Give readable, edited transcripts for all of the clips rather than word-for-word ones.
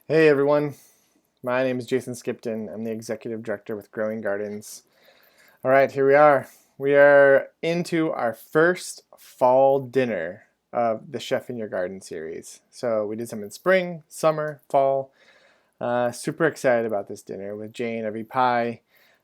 Hey everyone, my name is Jason Skipton. I'm the Executive Director with Growing Gardens. All right, here we are. We are into our first fall dinner of the Chef in Your Garden series. So we did some in spring, summer, fall. Super excited about this dinner with Jane of Ippai.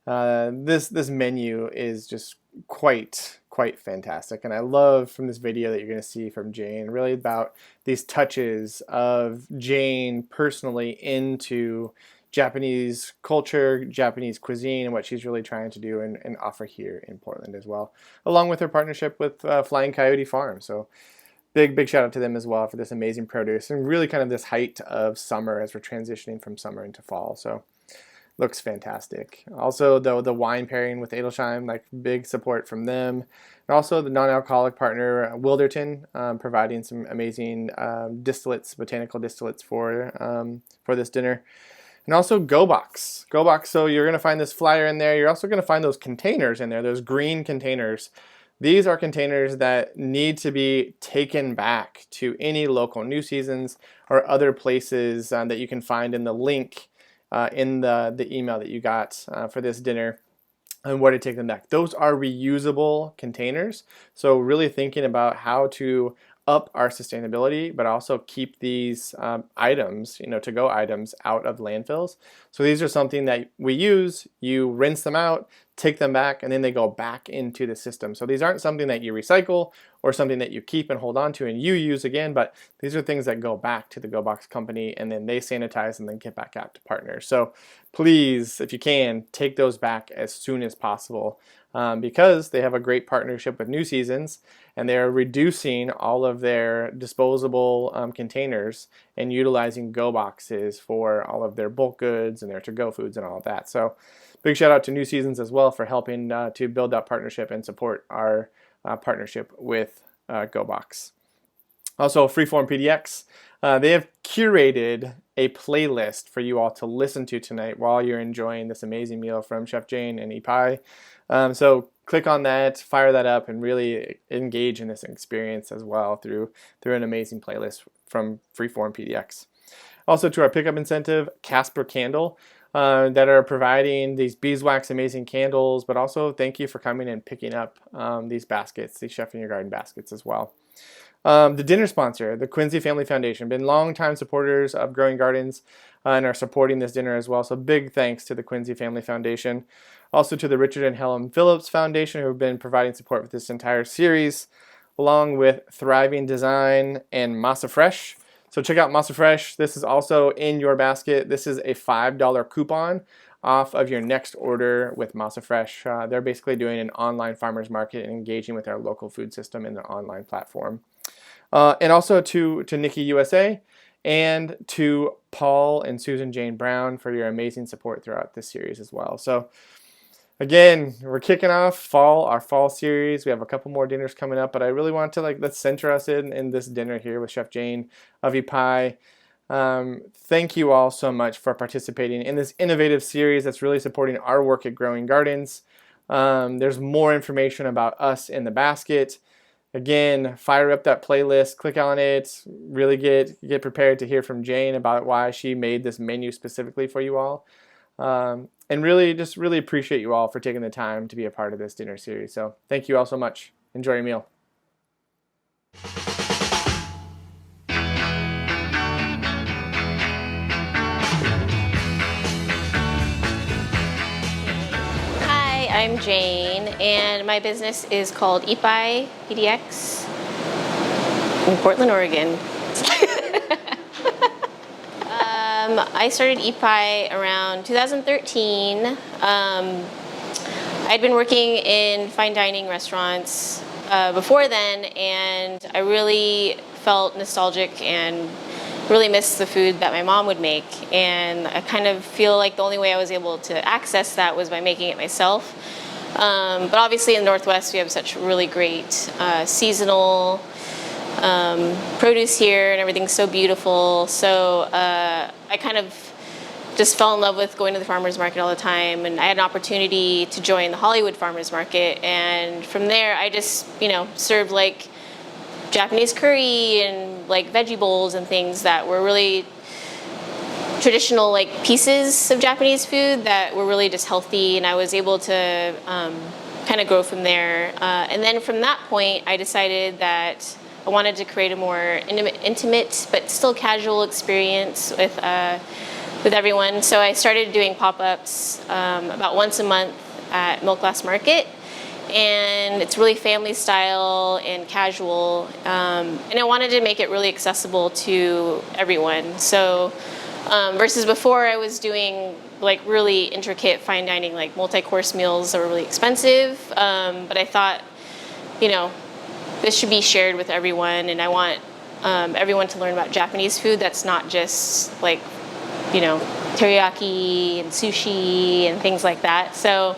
This menu is just quite fantastic, and I love from this video that you're going to see from Jane really about these touches of Jane personally into Japanese culture, Japanese cuisine, and what she's really trying to do and offer here in Portland as well, along with her partnership with Flying Coyote Farm. So big shout out to them as well for this amazing produce and really kind of this height of summer as we're transitioning from summer into fall. So looks fantastic. Also, though, the wine pairing with Edelsheim, like big support from them. And also the non-alcoholic partner Wilderton, providing some amazing distillates, botanical distillates for this dinner. And also GoBox. GoBox, so you're going to find this flyer in there. You're also going to find those containers in there, those green containers. These are containers that need to be taken back to any local New Seasons or other places that you can find in the link in the email that you got for this dinner and where to take them back. Those are reusable containers. So really thinking about how to up our sustainability, but also keep these items, to-go items out of landfills. So these are something that we use, you rinse them out, take them back, and then they go back into the system. So these aren't something that you recycle or something that you keep and hold on to and you use again, but these are things that go back to the GoBox company and then they sanitize and then get back out to partners. So please, if you can, take those back as soon as possible because they have a great partnership with New Seasons and they're reducing all of their disposable containers and utilizing Go boxes for all of their bulk goods and their to-go foods and all of that. So big shout out to New Seasons as well for helping to build that partnership and support our partnership with GoBox. Also, Freeform PDX, they have curated a playlist for you all to listen to tonight while you're enjoying this amazing meal from Chef Jane and Ippai. So click on that, fire that up, and really engage in this experience as well through an amazing playlist from Freeform PDX. Also to our pickup incentive, Casper Candle, that are providing these beeswax amazing candles, but also thank you for coming and picking up these baskets, these Chef in Your Garden baskets as well. The dinner sponsor, the Quincy Family Foundation, been longtime supporters of Growing Gardens and are supporting this dinner as well. So big thanks to the Quincy Family Foundation. Also to the Richard and Helen Phillips Foundation, who have been providing support with this entire series, along with Thriving Design and Masa Fresh. So check out Masa Fresh. This is also in your basket. This is a $5 coupon off of your next order with Masa Fresh. They're basically doing an online farmers market and engaging with our local food system in the online platform. And also to Nikki USA and to Paul and Susan Jane Brown for your amazing support throughout this series as well. So again, we're kicking off our fall series. We have a couple more dinners coming up, but I really want to let's center us in this dinner here with Chef Jane of Ippai. Thank you all so much for participating in this innovative series that's really supporting our work at Growing Gardens. There's more information about us in the basket. Again, fire up that playlist, click on it, really get prepared to hear from Jane about why she made this menu specifically for you all. And really appreciate you all for taking the time to be a part of this dinner series. So thank you all so much. Enjoy your meal. Hi, I'm Jane, and my business is called Ippai PDX in Portland, Oregon. I started Ippai around 2013. I'd been working in fine dining restaurants before then, and I really felt nostalgic and really missed the food that my mom would make. And I kind of feel like the only way I was able to access that was by making it myself. But obviously in the Northwest, we have such really great seasonal produce here, and everything's so beautiful. So I kind of just fell in love with going to the farmers market all the time, and I had an opportunity to join the Hollywood farmers market, and from there I just served like Japanese curry and like veggie bowls and things that were really traditional like pieces of Japanese food that were really just healthy, and I was able to kind of grow from there. And then from that point, I decided that I wanted to create a more intimate but still casual experience with everyone. So I started doing pop-ups about once a month at Milk Glass Market. And it's really family style and casual. And I wanted to make it really accessible to everyone. So versus before, I was doing like really intricate fine dining, like multi-course meals that were really expensive. But I thought, you know, this should be shared with everyone, and I want everyone to learn about Japanese food that's not just like, you know, teriyaki and sushi and things like that. So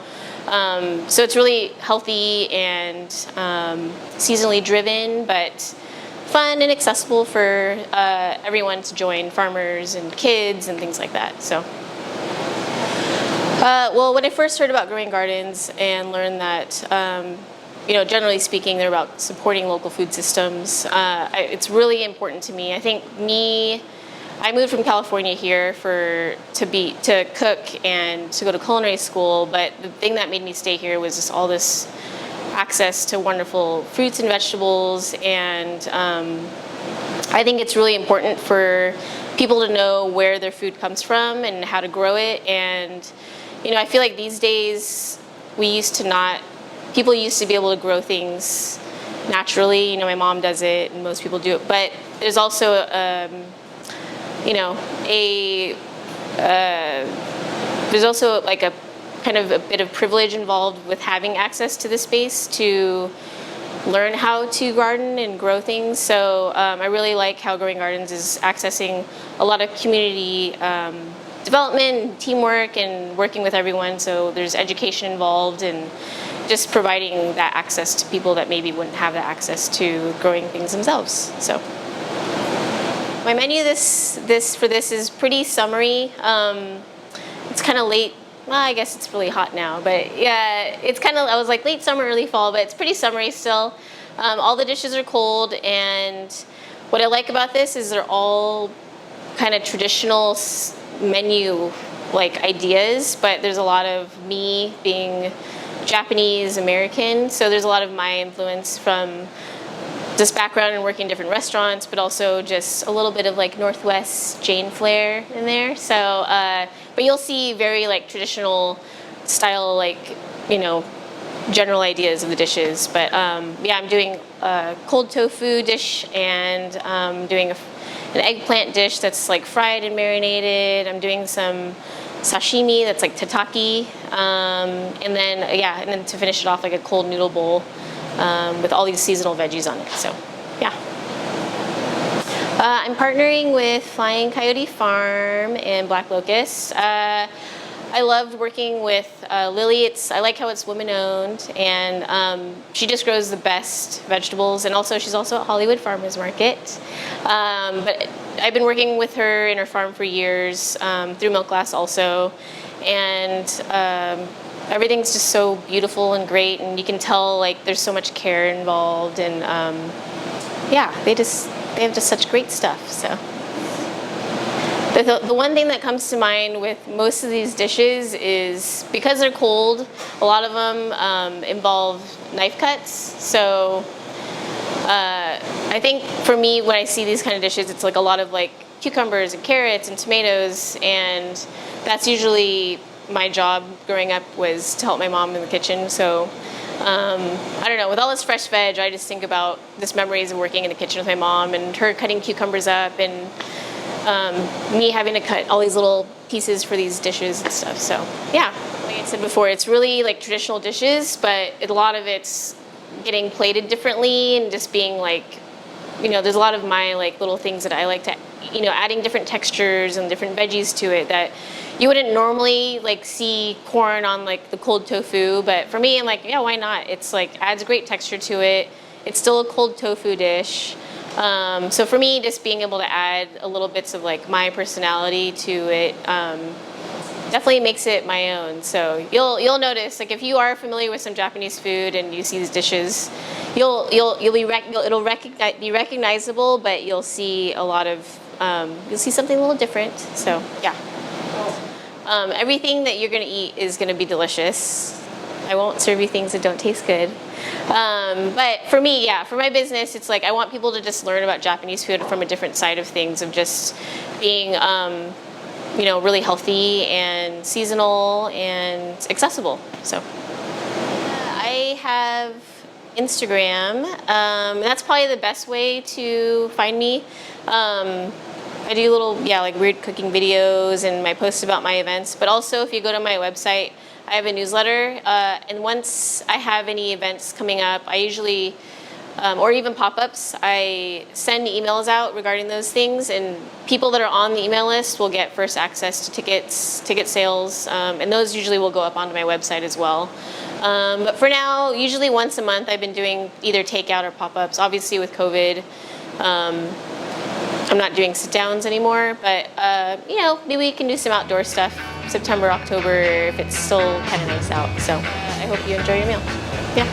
it's really healthy and seasonally driven, but fun and accessible for everyone to join, farmers and kids and things like that. So, well, when I first heard about growing gardens and learned that, you know, generally speaking, they're about supporting local food systems, it's really important to me. I think I moved from California here to cook and to go to culinary school, but the thing that made me stay here was just all this access to wonderful fruits and vegetables, and I think it's really important for people to know where their food comes from and how to grow it. And you know, I feel like these days people used to be able to grow things naturally. You know, my mom does it and most people do it, but there's also you know, there's also like a kind of a bit of privilege involved with having access to the space to learn how to garden and grow things. So I really like how Growing Gardens is accessing a lot of community development, teamwork, and working with everyone. So there's education involved and just providing that access to people that maybe wouldn't have the access to growing things themselves. So. My menu for this is pretty summery. It's kind of late. Well, I guess it's really hot now, but yeah, it's kind of, I was like late summer, early fall, but it's pretty summery still. All the dishes are cold, and what I like about this is they're all kind of traditional menu like ideas, but there's a lot of me being Japanese American, so there's a lot of my influence from this background in working in different restaurants, but also just a little bit of like Northwest Jane flair in there. So, but you'll see very like traditional style, like, you know, general ideas of the dishes. But yeah, I'm doing a cold tofu dish, and doing an eggplant dish that's like fried and marinated. I'm doing some sashimi that's like tataki, and then to finish it off, like a cold noodle bowl. With all these seasonal veggies on it. So, yeah. I'm partnering with Flying Coyote Farm and Black Locust. I loved working with Lily. I like how it's women-owned, and she just grows the best vegetables. And also, she's also at Hollywood Farmers Market. But I've been working with her in her farm for years, through Milk Glass also, and everything's just so beautiful and great, and you can tell like there's so much care involved, and yeah, they have just such great stuff. So the one thing that comes to mind with most of these dishes is because they're cold, a lot of them involve knife cuts. So I think for me, when I see these kind of dishes, it's like a lot of like cucumbers and carrots and tomatoes, and that's usually my job growing up, was to help my mom in the kitchen. So I don't know, with all this fresh veg, I just think about this memories of working in the kitchen with my mom and her cutting cucumbers up, and me having to cut all these little pieces for these dishes and stuff. So yeah, like I said before, it's really like traditional dishes, but a lot of it's getting plated differently and just being like, you know, there's a lot of my like little things that I like to, you know, adding different textures and different veggies to it that you wouldn't normally like see corn on like the cold tofu, but for me, I'm like, yeah, why not? It's like adds great texture to it. It's still a cold tofu dish. So for me, just being able to add a little bits of like my personality to it definitely makes it my own. So you'll notice, like if you are familiar with some Japanese food and you see these dishes, it'll be recognizable, but you'll see a lot of you'll see something a little different. So yeah. Everything that you're gonna eat is gonna be delicious. I won't serve you things that don't taste good. But for me, yeah, for my business, it's like I want people to just learn about Japanese food from a different side of things, of just being, really healthy and seasonal and accessible. So I have Instagram. That's probably the best way to find me. I do little, like weird cooking videos and my posts about my events. But also, if you go to my website, I have a newsletter. And once I have any events coming up, I usually, or even pop-ups, I send emails out regarding those things. And people that are on the email list will get first access to tickets, ticket sales. And those usually will go up onto my website as well. But for now, usually once a month, I've been doing either takeout or pop-ups. Obviously, with COVID, I'm not doing sit-downs anymore, but maybe we can do some outdoor stuff September, October, if it's still kind of nice out. So I hope you enjoy your meal. Yeah.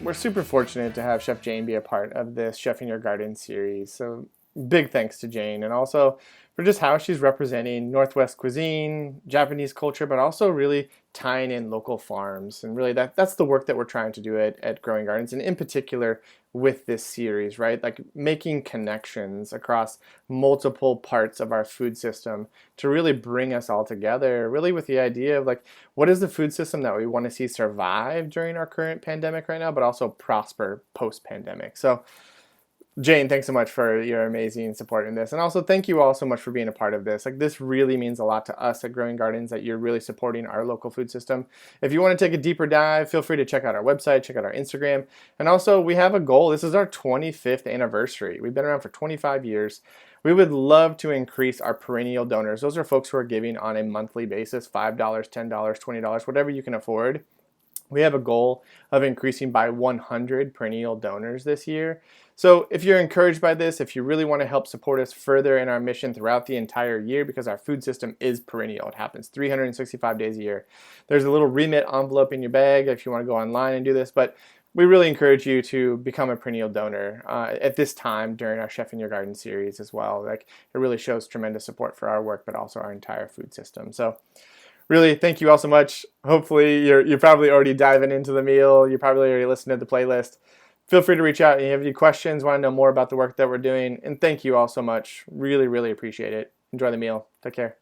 We're super fortunate to have Chef Jane be a part of this Chef in Your Garden series. So big thanks to Jane, and also for just how she's representing Northwest cuisine, Japanese culture, but also really tying in local farms. And really that's the work that we're trying to do at Growing Gardens, and in particular with this series, right? Like making connections across multiple parts of our food system to really bring us all together, really with the idea of like, what is the food system that we want to see survive during our current pandemic right now, but also prosper post-pandemic. So Jane, thanks so much for your amazing support in this. And also thank you all so much for being a part of this. Like this really means a lot to us at Growing Gardens that you're really supporting our local food system. If you want to take a deeper dive, feel free to check out our website, check out our Instagram. And also we have a goal. This is our 25th anniversary. We've been around for 25 years. We would love to increase our perennial donors. Those are folks who are giving on a monthly basis, $5, $10, $20, whatever you can afford. We have a goal of increasing by 100 perennial donors this year. So if you're encouraged by this, if you really want to help support us further in our mission throughout the entire year, because our food system is perennial, it happens 365 days a year. There's a little remit envelope in your bag if you want to go online and do this, but we really encourage you to become a perennial donor at this time during our Chef in Your Garden series as well. Like it really shows tremendous support for our work, but also our entire food system. So really, thank you all so much. Hopefully you're probably already diving into the meal. You're probably already listening to the playlist. Feel free to reach out if you have any questions, want to know more about the work that we're doing. And thank you all so much. Really, really appreciate it. Enjoy the meal. Take care.